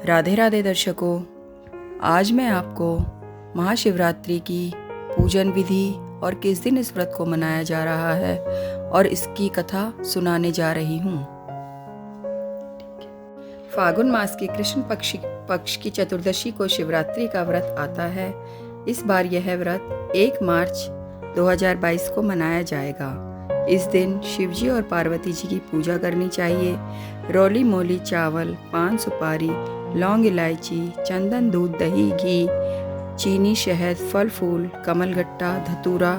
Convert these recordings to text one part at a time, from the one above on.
राधे राधे दर्शकों, आज मैं आपको महाशिवरात्रि की पूजन विधि और किस दिन इस व्रत को मनाया जा रहा है और इसकी कथा सुनाने जा रही हूँ। फागुन मास की कृष्ण पक्ष की चतुर्दशी को शिवरात्रि का व्रत आता है। इस बार यह व्रत 1 मार्च 2022 को मनाया जाएगा। इस दिन शिवजी और पार्वती जी की पूजा करनी चाहिए। रोली मोली चावल, पान सुपारी, लौंग, इलायची, चंदन, दूध, दही, घी, चीनी, शहद, फल फूल, कमलगट्टा, धतूरा,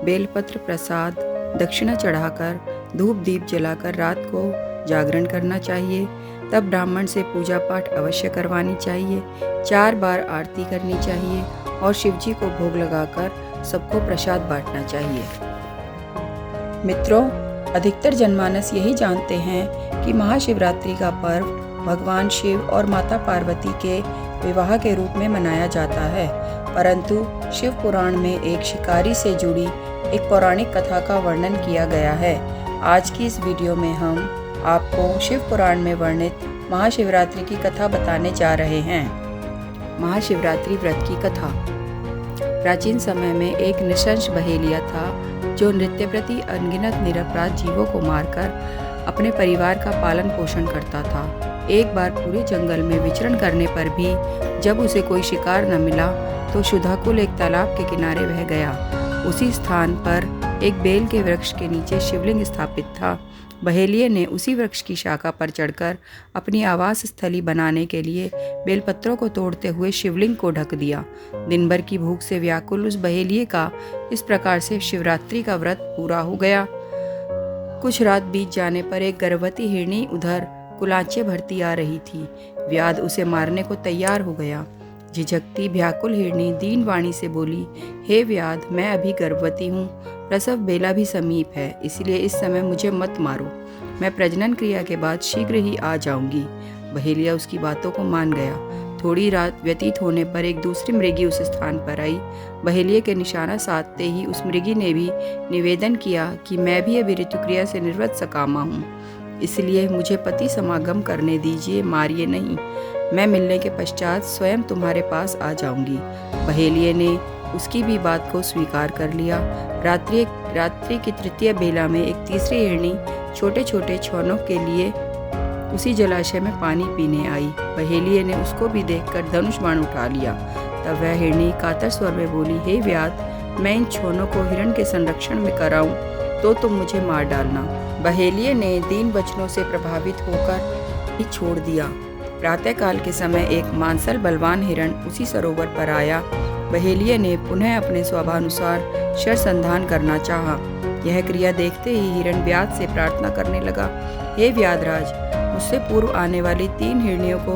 बेलपत्र, प्रसाद, दक्षिणा चढ़ाकर धूप दीप जलाकर रात को जागरण करना चाहिए। तब ब्राह्मण से पूजा पाठ अवश्य करवानी चाहिए। 4 बार आरती करनी चाहिए और शिवजी को भोग लगाकर सबको प्रसाद बांटना चाहिए। मित्रों, अधिकतर जनमानस यही जानते हैं कि महाशिवरात्रि का पर्व भगवान शिव और माता पार्वती के विवाह के रूप में मनाया जाता है, परंतु शिव पुराण में एक शिकारी से जुड़ी एक पौराणिक कथा का वर्णन किया गया है। आज की इस वीडियो में हम आपको शिव पुराण में वर्णित महाशिवरात्रि की कथा बताने जा रहे हैं। महाशिवरात्रि व्रत की कथा। प्राचीन समय में एक नृशंस बहेलिया था जो नृत्य प्रति अनगिनत निरपराध जीवों को मारकर अपने परिवार का पालन पोषण करता था। एक बार पूरे जंगल में विचरण करने पर भी जब उसे कोई शिकार न मिला तो शुधाकुल एक तालाब के किनारे बह गया। उसी स्थान पर एक बेल के वृक्ष के नीचे शिवलिंग स्थापित था। बहेलिये ने उसी वृक्ष की शाखा पर चढ़कर अपनी आवास स्थली बनाने के लिए बेलपत्रों को तोड़ते हुए शिवलिंग को ढक दिया। दिन भर की भूख से व्याकुल उस बहेलिये का इस प्रकार से शिवरात्रि का व्रत पूरा हो गया। कुछ रात बीत जाने पर एक गर्भवती हिरनी उधर कुलाचे भरती आ रही थी। व्याध उसे मारने को तैयार हो गया। झिझकती व्याकुल हिरनी दीन वाणी से बोली, हे व्याध, मैं अभी गर्भवती हूँ, प्रसव बेला भी समीप है, इसलिए इस समय मुझे मत मारो। मैं प्रजनन क्रिया के बाद शीघ्र ही आ जाऊंगी। बहेलिया उसकी बातों को मान गया। थोड़ी रात व्यतीत होने पर एक दूसरी मृगी उस स्थान पर आई। बहेलिये के निशाना साधते ही उस मृगी ने भी निवेदन किया कि मैं भी अभी ऋतुक्रिया से निर्वत सकामा हूँ, इसलिए मुझे पति समागम करने दीजिए, मारिए नहीं। मैं मिलने के पश्चात स्वयं तुम्हारे पास आ जाऊंगी। बहेलिये ने उसकी भी बात को स्वीकार कर लिया। रात्रि की तृतीय बेला में एक तीसरी हिरनी छोटे छोटे छौनों के लिए उसी जलाशय में पानी पीने आई। बहेलिये ने उसको भी देखकर धनुष बाण उठा लिया। तब वह हिरनी कातर स्वर में बोली, हे व्याध, मैं इन छौनों को हिरण के संरक्षण में कराऊं तो तुम मुझे मार डालना। बहेलिये ने दीन वचनों से प्रभावित होकर ही छोड़ दिया। प्रातःकाल के समय एक मांसल बलवान हिरण उसी सरोवर पर आया। बहेलिये ने पुनः अपने स्वभानुसार शरसंधान करना चाहा। यह क्रिया देखते ही हिरण व्याध से प्रार्थना करने लगा, हे व्याधराज, मुझसे पूर्व आने वाली 3 हिरनियों को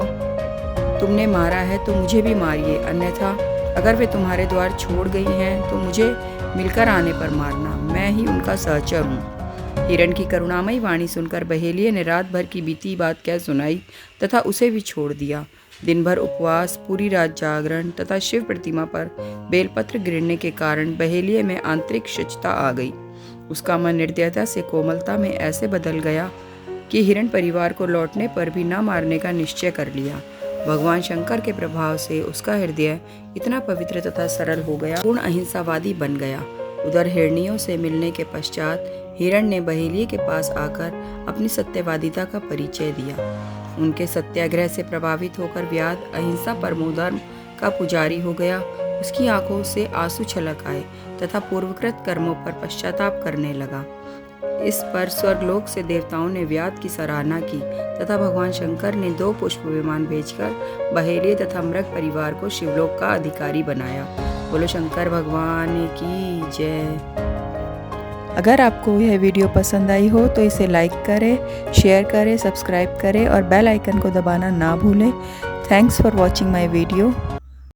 तुमने मारा है तो मुझे भी मारिए, अन्यथा अगर वे तुम्हारे द्वार छोड़ गई हैं तो मुझे मिलकर आने पर मारना, मैं ही उनका सहचर हूँ। हिरण की करुणामयी वाणी सुनकर बहेलिये ने रात भर की बीती बात कह सुनाई तथा उसे भी छोड़ दिया। दिन भर उपवास, पूरी रात जागरण तथा शिव प्रतिमा पर बेलपत्र गिरने के कारण बहेलिये में आंतरिक शुचिता आ गई। उसका मन निर्दयता से कोमलता में ऐसे बदल गया कि हिरण परिवार को लौटने पर भी न मारने का निश्चय कर लिया। भगवान शंकर के प्रभाव से उसका हृदय इतना पवित्र तथा सरल हो गया, पूर्ण अहिंसावादी बन गया। उधर हिरनियों से मिलने के पश्चात हिरण ने बहेलिये के पास आकर अपनी सत्यवादिता का परिचय दिया। उनके सत्याग्रह से प्रभावित होकर व्याध अहिंसा परमो धर्म का पुजारी हो गया। उसकी आंखों से आंसू छलक आए तथा पूर्वकृत कर्मों पर पश्चाताप करने लगा। इस पर स्वर्गलोक से देवताओं ने व्याध की सराहना की तथा भगवान शंकर ने 2 पुष्प विमान भेजकर बहेलिये तथा मृग परिवार को शिवलोक का अधिकारी बनाया। बोलो शंकर भगवान की जय। अगर आपको यह वीडियो पसंद आई हो तो इसे लाइक करें, शेयर करें, सब्सक्राइब करें और बेल आइकन को दबाना ना भूलें। Thanks for watching my video.